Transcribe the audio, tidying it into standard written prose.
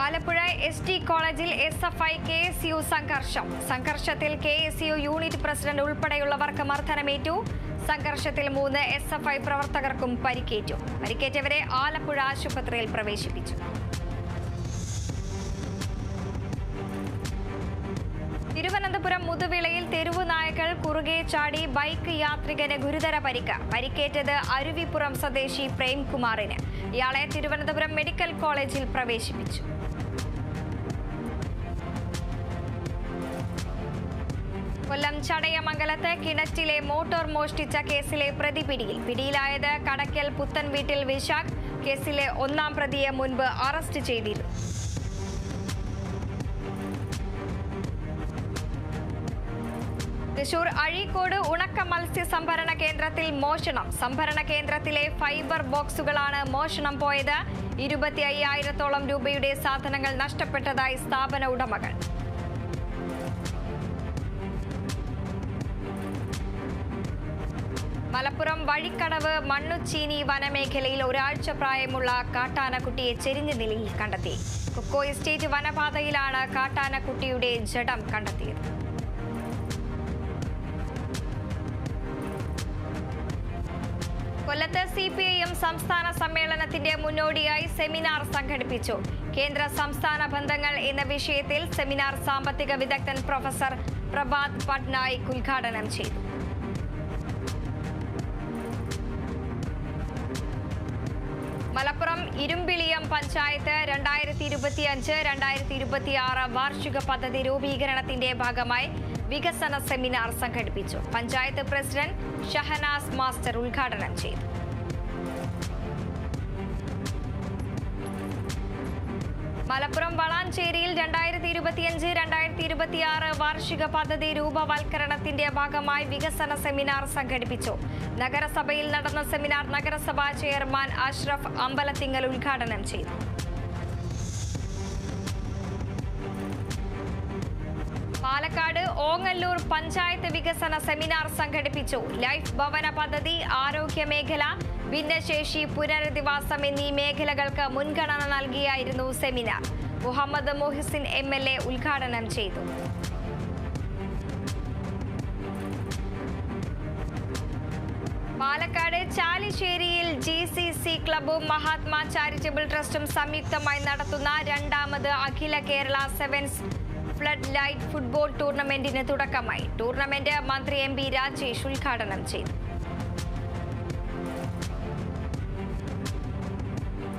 ആലപ്പുഴ എസ്.ടി. കോളേജിൽ SFI. KSU സംഘർഷം. സംഘർഷത്തിൽ കെ.എസ്.യു യൂണിറ്റ് പ്രസിഡന്റ് ഉൾപ്പെടെയുള്ളവർക്ക് മർദ്ദനമേറ്റു. സംഘർഷത്തിൽ 3 എസ്.എഫ്.ഐ. പ്രവർത്തകർക്കും പരിക്കേറ്റു. പരിക്കേറ്റവരെ ആലപ്പുഴ ആശുപത്രിയിൽ പ്രവേശിപ്പിച്ചു. തിരുവനന്തപുരം മുതുവിളയിൽ തെരുവു നായകൾ കുറുകെ ചാടി ബൈക്ക് യാത്രികന് ഗുരുതര പരിക്ക്. പരിക്കേറ്റത് അരുവിപ്പുറം സ്വദേശി പ്രേംകുമാറിന്. ഇയാളെ തിരുവനന്തപുരം മെഡിക്കൽ കോളേജിൽ പ്രവേശിപ്പിച്ചു. കൊല്ലം ചടയമംഗലത്ത് കിണറ്റിലെ മോട്ടോർ മോഷ്ടിച്ച കേസിലെ പ്രതി പിടിയിൽ. പിടിയിലായത് കടക്കൽ പുത്തൻ വീട്ടിൽ വിശാഖ്. കേസിലെ 1-ാം പ്രതിയെ മുൻപ് അറസ്റ്റ് ചെയ്തിരുന്നു. തൃശൂർ അഴീക്കോട് ഉണക്ക മത്സ്യ സംഭരണ കേന്ദ്രത്തിൽ മോഷണം. സംഭരണ കേന്ദ്രത്തിലെ ഫൈബർ ബോക്സുകളാണ് മോഷണം പോയത്. 25,000-ഓളം രൂപയുടെ സാധനങ്ങൾ നഷ്ടപ്പെട്ടതായി സ്ഥാപന ഉടമകൾ. മലപ്പുറം വഴിക്കടവ് മണ്ണുച്ചീനി വനമേഖലയിൽ ഒരാഴ്ച പ്രായമുള്ള കാട്ടാനക്കുട്ടിയെ ചെരിഞ്ഞ നിലയിൽ കണ്ടെത്തി. കൊക്കോ എസ്റ്റേറ്റ് വനപാതയിലാണ് കാട്ടാനക്കുട്ടിയുടെ ജഡം കണ്ടെത്തിയത്. കൊല്ലത്ത് CPIM സംസ്ഥാന സമ്മേളനത്തിന്റെ മുന്നോടിയായി സെമിനാർ സംഘടിപ്പിച്ചു. കേന്ദ്ര സംസ്ഥാന ബന്ധങ്ങൾ എന്ന വിഷയത്തിൽ സെമിനാർ സാമ്പത്തിക വിദഗ്ധൻ പ്രൊഫസർ പ്രഭാത് പട്നായിക് ഉദ്ഘാടനം ചെയ്തു. മലപ്പുറം ഇരുമ്പിളിയം പഞ്ചായത്ത് 2025-2026 വാർഷിക പദ്ധതി രൂപീകരണത്തിന്റെ ഭാഗമായി വികസന സെമിനാർ സംഘടിപ്പിച്ചു. പഞ്ചായത്ത് പ്രസിഡന്റ് ഷഹനാസ് മാസ്റ്റർ ഉദ്ഘാടനം ചെയ്തു. മലപ്പുറം വളാഞ്ചേരിയിൽ 2025-2026 വാർഷിക പദ്ധതി രൂപവൽക്കരണത്തിന്റെ ഭാഗമായി വികസന സെമിനാർ സംഘടിപ്പിച്ചു. നഗരസഭയിൽ നടന്ന സെമിനാർ നഗരസഭാ ചെയർമാൻ അഷ്റഫ് അമ്പലത്തിങ്ങൽ ഉദ്ഘാടനം ചെയ്തു. പാലക്കാട് ഓങ്ങല്ലൂർ പഞ്ചായത്ത് വികസന സെമിനാർ സംഘടിപ്പിച്ചു. ലൈഫ് ഭവന പദ്ധതി, ആരോഗ്യ മേഖല, ഭിന്നശേഷി പുനരധിവാസം എന്നീ മേഖലകൾക്ക് മുൻഗണന നൽകിയായിരുന്നു സെമിനാർ. മുഹമ്മദ് മുഹസിൻ MLA ഉദ്ഘാടനം ചെയ്തു. പാലക്കാട് ചാലിശ്ശേരിയിൽ GCC ക്ലബ്ബും മഹാത്മാ ചാരിറ്റബിൾ ട്രസ്റ്റും സംയുക്തമായി നടത്തുന്ന 2ാമത് അഖില Kerala sevens flood light football ടൂർണമെന്റിന് തുടക്കമായി. ടൂർണമെന്റ് മന്ത്രി MP രാജേഷ് ഉദ്ഘാടനം ചെയ്തു.